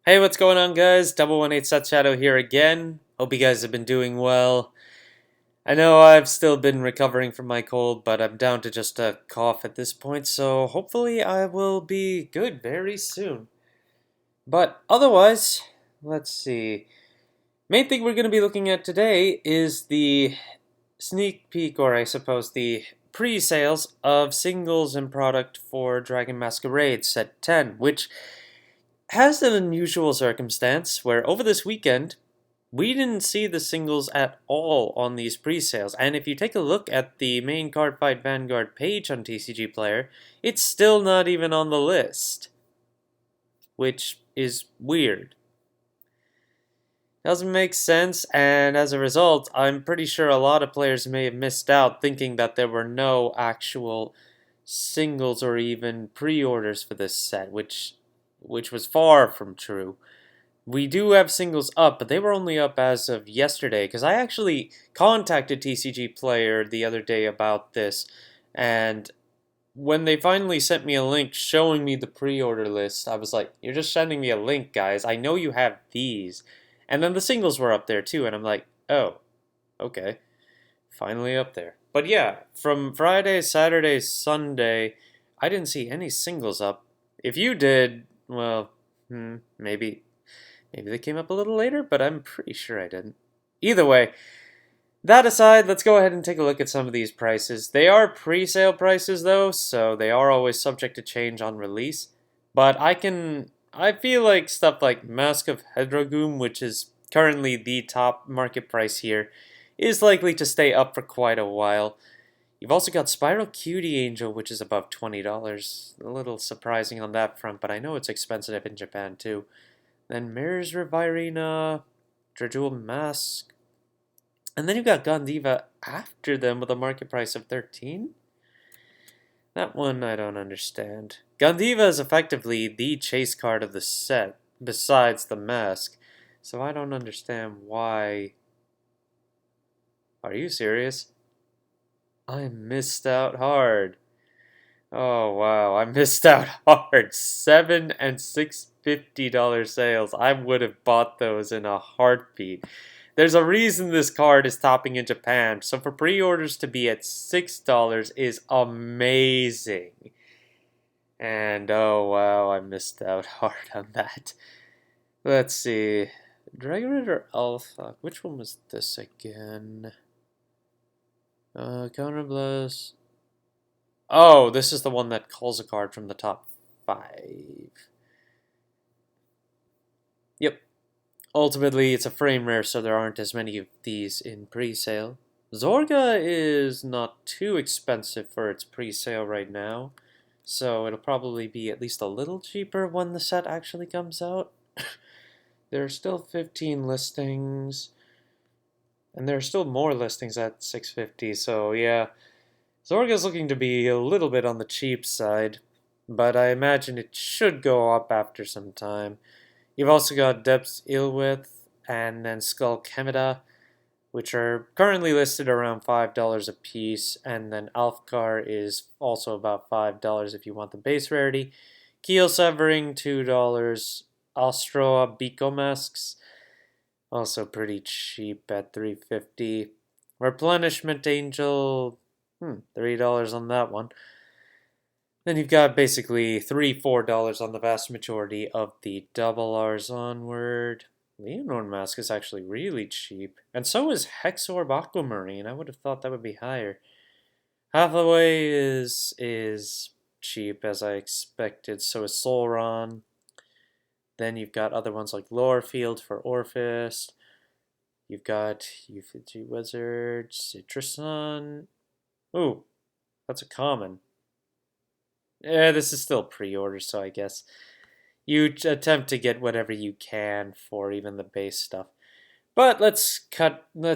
Hey, what's going on, guys? 18 Set Shadow here again. Hope you guys have been doing well. I know I've still been recovering from my cold, but I'm down to just a cough at this point, so hopefully I will be good very soon. But otherwise, let's see. Main thing we're going to be looking at today is the sneak peek, or I suppose the pre-sales of singles and product for Dragon Masquerade Set 10, which has an unusual circumstance where over this weekend, we didn't see the singles at all on these pre-sales. And if you take a look at the main Cardfight Vanguard page on TCG Player, it's still not even on the list, which is weird. Doesn't make sense, and as a result, I'm pretty sure a lot of players may have missed out thinking that there were no actual singles or even pre-orders for this set, which was far from true. We do have singles up, but they were only up as of yesterday, because I actually contacted TCG Player the other day about this, and when they finally sent me a link showing me the pre-order list, I was like, you're just sending me a link, guys. I know you have these. And then the singles were up there too, and I'm like, oh, okay. Finally up there. But yeah, from Friday, Saturday, Sunday, I didn't see any singles up. If you did, well, maybe they came up a little later, but I'm pretty sure I didn't. Either way, that aside, let's go ahead and take a look at some of these prices. They are pre-sale prices though, so they are always subject to change on release. But I feel like stuff like Mask of Hedragoom, which is currently the top market price here, is likely to stay up for quite a while. You've also got Spiral Cutie Angel, which is above $20. A little surprising on that front, but I know it's expensive in Japan too. Then Mirror's Revirina, Dredjewel Mask. And then you've got Gondiva after them with a market price of 13. That one I don't understand. Gondiva is effectively the chase card of the set, besides the mask. So I don't understand why. Are you serious? I missed out hard. Oh wow, I missed out hard. $7 and $650 sales. I would have bought those in a heartbeat. There's a reason this card is topping in Japan, so for pre-orders to be at $6 is amazing. And oh wow, I missed out hard on that. Let's see. Dragon Rider Alpha. Which one was this again? Counterblast. Oh, this is the one that calls a card from the top 5. Yep. Ultimately, it's a frame rare, so there aren't as many of these in pre-sale. Zorga is not too expensive for its pre-sale right now, so it'll probably be at least a little cheaper when the set actually comes out. There are still 15 listings, and there are still more listings at $650, so yeah. Zorga's looking to be a little bit on the cheap side, but I imagine it should go up after some time. You've also got Depth's Illwith and then Skull Chemida, which are currently listed around $5 a piece, and then Alfcar is also about $5 if you want the base rarity. Keel Severing, $2. Astroa Biko Masks, also pretty cheap at $3.50. Replenishment Angel, $3 on that one. Then you've got basically $3-4 on the vast majority of the double R's onward. Leonore Mask is actually really cheap. And so is Hexorb Aquamarine. I would have thought that would be higher. Hathaway is cheap as I expected. So is Solron. Then you've got other ones like Lorefield for Orphist. You've got Ufiji Wizard, Citruson. Ooh, that's a common. Yeah, this is still pre-order, so I guess you attempt to get whatever you can for even the base stuff. But let's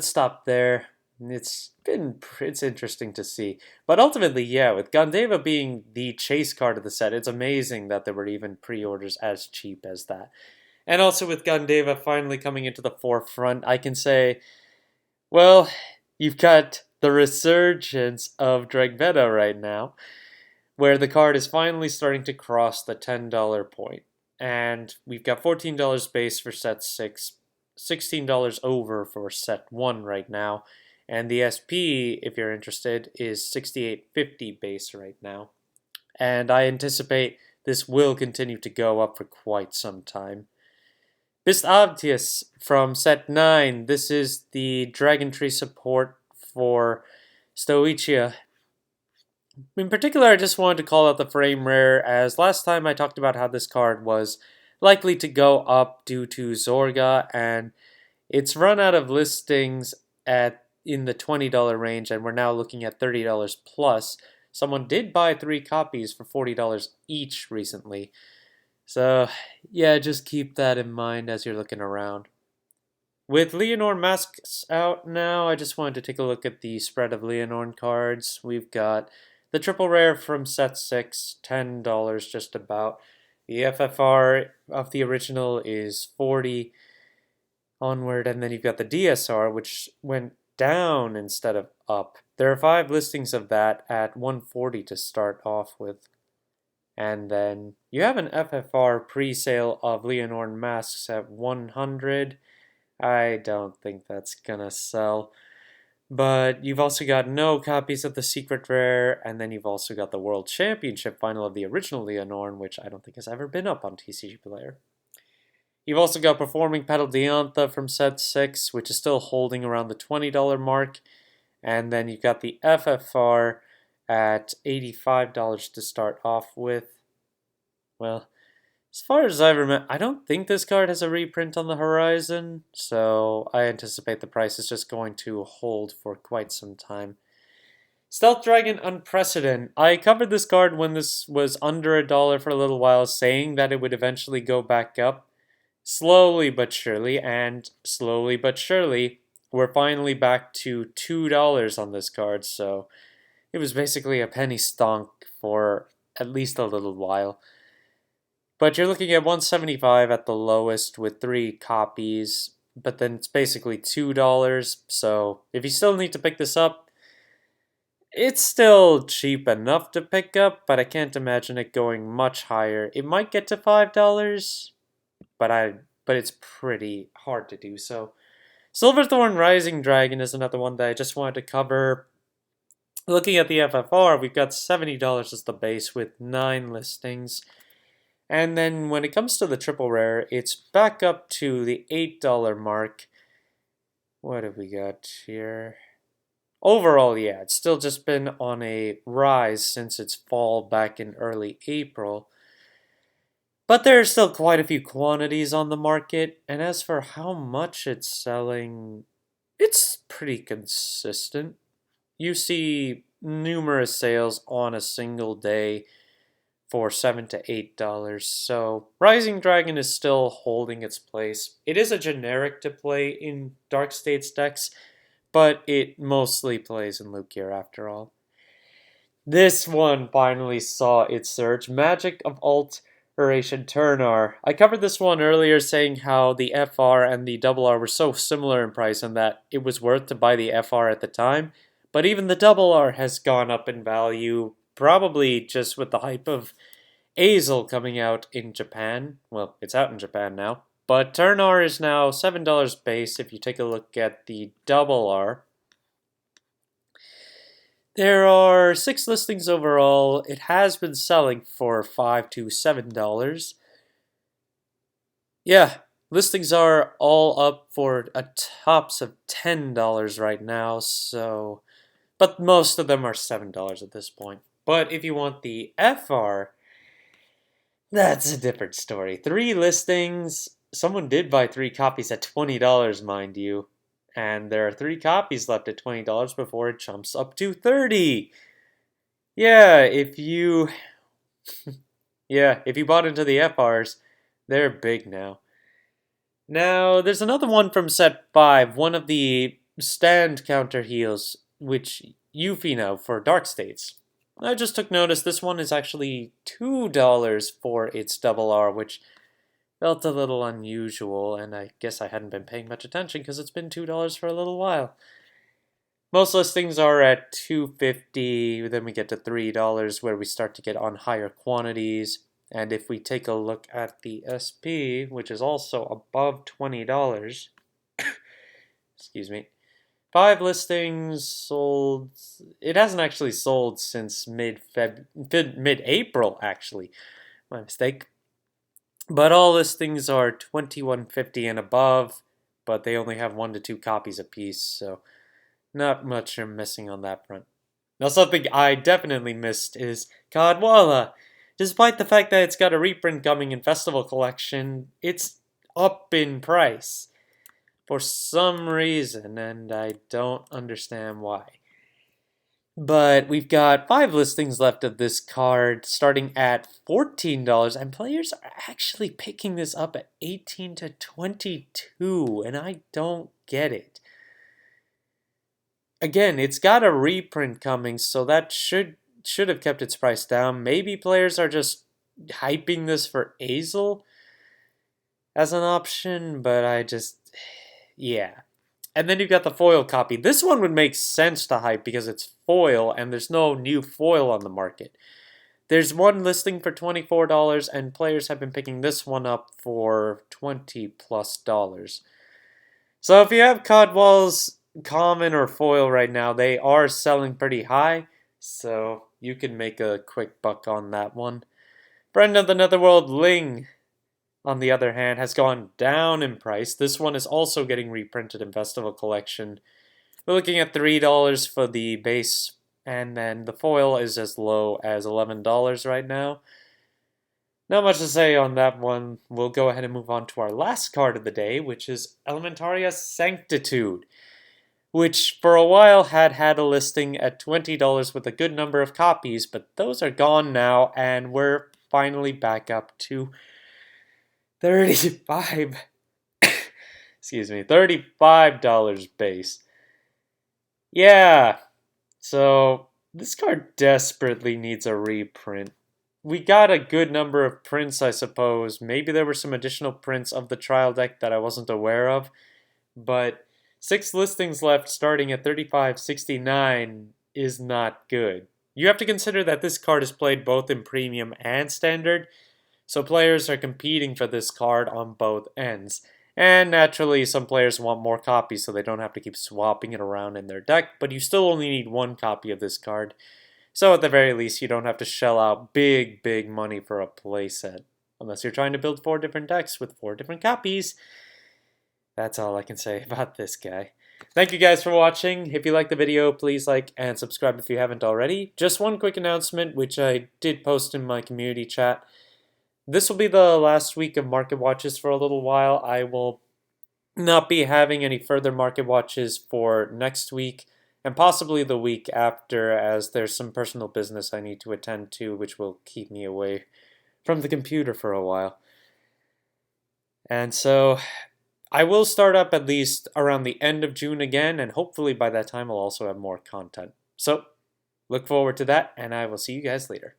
stop there. It's interesting to see. But ultimately, yeah, with Gondeva being the chase card of the set, it's amazing that there were even pre-orders as cheap as that. And also with Gondeva finally coming into the forefront, I can say, well, you've got the resurgence of Dragveta right now, where the card is finally starting to cross the $10 point. and we've got $14 base for set 6, $16 over for set 1 right now, and the SP, if you're interested, is 68.50 base right now. And I anticipate this will continue to go up for quite some time. Bist Obvious from set 9. This is the Dragon Tree support for Stoichia. In particular, I just wanted to call out the frame rare, as last time I talked about how this card was likely to go up due to Zorga, and it's run out of listings in the $20 range, and we're now looking at $30 plus. Someone did buy 3 copies for $40 each recently. So, yeah, just keep that in mind as you're looking around. With Leonore masks out now, I just wanted to take a look at the spread of Leonore cards. We've got the triple rare from set 6, $10 just about. The FFR of the original is 40 onward, and then you've got the DSR, which went down instead of up. There are 5 listings of that at 140 to start off with. And then you have an FFR pre-sale of Leonore masks at 100. I don't think that's gonna sell. But you've also got no copies of the Secret Rare, and then you've also got the World Championship final of the original Leonore, which I don't think has ever been up on TCG Player. You've also got Performing Petal Diantha from set 6, which is still holding around the $20 mark. And then you've got the FFR at $85 to start off with. Well, as far as I remember, I don't think this card has a reprint on the horizon, so I anticipate the price is just going to hold for quite some time. Stealth Dragon Unprecedented. I covered this card when this was under $1 for a little while, saying that it would eventually go back up. Slowly but surely, we're finally back to $2 on this card, so it was basically a penny stonk for at least a little while. But you're looking at $175 at the lowest with 3 copies, but then it's basically $2, so if you still need to pick this up, it's still cheap enough to pick up, but I can't imagine it going much higher. It might get to $5, but it's pretty hard to do so. Silverthorn Rising Dragon is another one that I just wanted to cover. Looking at the FFR, we've got $70 as the base with 9 listings. And then when it comes to the triple rare, it's back up to the $8 mark. What have we got here? Overall, yeah, it's still just been on a rise since its fall back in early April. But there are still quite a few quantities on the market, and as for how much it's selling, it's pretty consistent. You see numerous sales on a single day for $7 to $8. So Rising Dragon is still holding its place. It is a generic to play in Dark States decks, but it mostly plays in Lugia after all. This one finally saw its surge. Magic of Alteration Turnar. I covered this one earlier saying how the FR and the RR were so similar in price and that it was worth to buy the FR at the time. But even the RR has gone up in value, probably just with the hype of Azel coming out in Japan. Well, it's out in Japan now. But Turnar is now $7 base if you take a look at the RR. There are 6 listings overall. It has been selling for $5 to $7. Yeah, listings are all up for a tops of $10 right now, so... But most of them are $7 at this point. But if you want the FR, that's a different story. 3 listings. Someone did buy 3 copies at $20, mind you. And there are 3 copies left at $20 before it jumps up to $30. Yeah, if you bought into the FRs, they're big now. Now, there's another one from set 5, one of the stand counter heals, which Yuffie now for Dark States. I just took notice this one is actually $2 for its RR, which felt a little unusual, and I guess I hadn't been paying much attention because it's been $2 for a little while. Most listings are at $2.50, then we get to $3 where we start to get on higher quantities. And if we take a look at the SP, which is also above $20, excuse me, 5 listings sold. It hasn't actually sold since mid-April, actually. My mistake. But all listings are 2150 and above, but they only have 1 to 2 copies apiece, so not much are missing on that front. Now, something I definitely missed is Cadwalla. Despite the fact that it's got a reprint coming in Festival Collection, it's up in price for some reason, and I don't understand why. But we've got 5 listings left of this card, starting at $14, and players are actually picking this up at 18 to 22, and I don't get it. Again, it's got a reprint coming, so that should have kept its price down. Maybe players are just hyping this for Azel as an option, but yeah. And then you've got the foil copy. This one would make sense to hype because it's foil and there's no new foil on the market. There's one listing for $24 and players have been picking this one up for $20+. So if you have Codwall's common or foil right now, they are selling pretty high, so you can make a quick buck on that one. Friend of the Netherworld, Ling, on the other hand, has gone down in price. This one is also getting reprinted in Festival Collection. We're looking at $3 for the base, and then the foil is as low as $11 right now. Not much to say on that one. We'll go ahead and move on to our last card of the day, which is Elementaria Sanctitude, which for a while had a listing at $20 with a good number of copies, but those are gone now, and we're finally back up to 35 excuse me, $35 base. Yeah, so this card desperately needs a reprint. We got a good number of prints, I suppose. Maybe there were some additional prints of the trial deck that I wasn't aware of, but 6 listings left starting at $35.69 is not good. You have to consider that this card is played both in Premium and Standard, so players are competing for this card on both ends. And naturally, some players want more copies so they don't have to keep swapping it around in their deck, but you still only need 1 copy of this card. So at the very least, you don't have to shell out big money for a playset. Unless you're trying to build 4 different decks with 4 different copies. That's all I can say about this guy. Thank you guys for watching. If you liked the video, please like and subscribe if you haven't already. Just one quick announcement, which I did post in my community chat. This will be the last week of market watches for a little while. I will not be having any further market watches for next week and possibly the week after, as there's some personal business I need to attend to, which will keep me away from the computer for a while. And so I will start up at least around the end of June again, and hopefully by that time I'll also have more content. So look forward to that, and I will see you guys later.